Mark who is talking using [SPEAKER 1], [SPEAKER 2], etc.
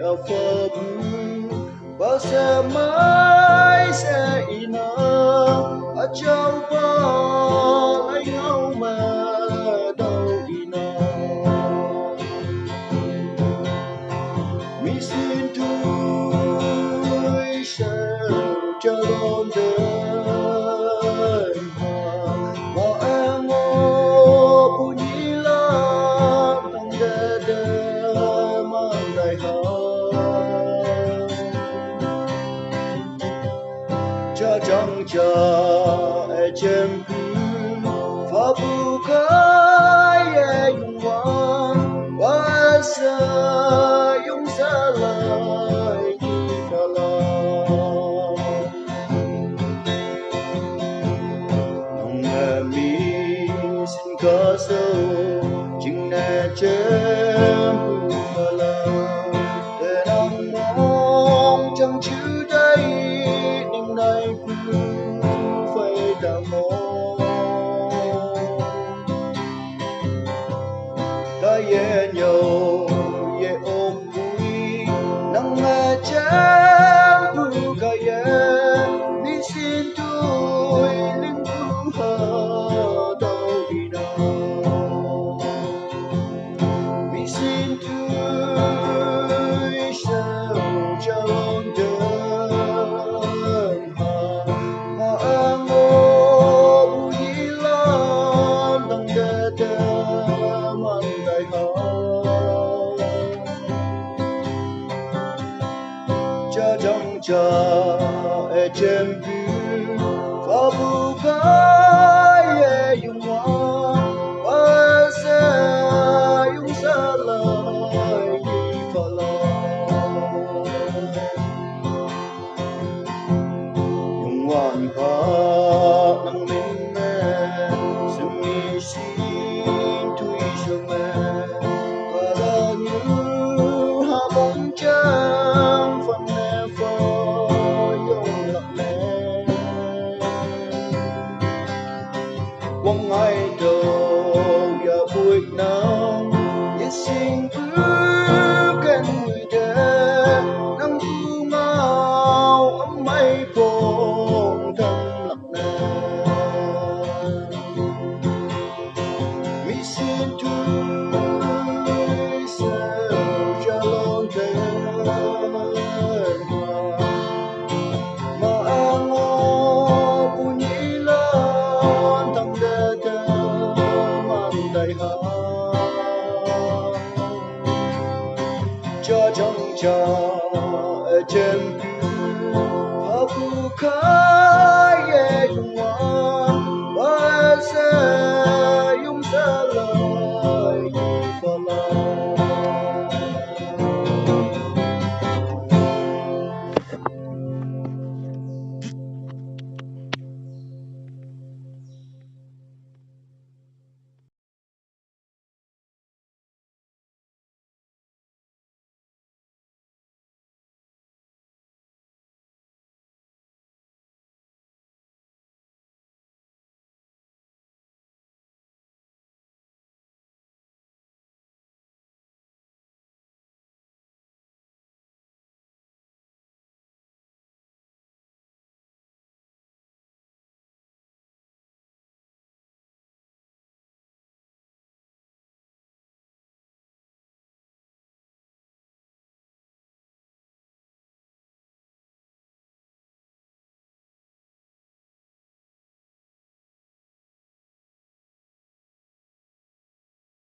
[SPEAKER 1] ở phập và sẽ mãi sẽ ina ở trong bao lấy nhau mà đâu ina mi xin tôi sẽ cho lòng đời mà em ngô bunyi la tang de mang đại cha trong cha e chem cứ pha bu kai e yung wan wa sa yung sa lai ni ka la nong e mi sin ka so ching na chem bu ka la de nong mong chẳng chữ đây nhưng nay cứ phải đã mong ta ye nhau ye ôm vui nắng nghe chém bu ca ye mi xin tôi linh cu hà đâu đi đâu mi xin tôi sao cho đời mà em ngô bùi lan đang đê man đại cha trong cha e chem bu pha bu kai e yung wa sa yung sa lai ni pha la yung wan pa nang min me sumi sin tui shong me pa la như ha mong chang phần ne pho yong lak me wong ai do ya bui nang ye sing pu kan người de nang pu mau âm mai phong thăng lak na mi xin tôi sao cho lòng đời mà em ngô bunyi lan tang de man đại cha trong cha e chem pha bu kai e yung wa sa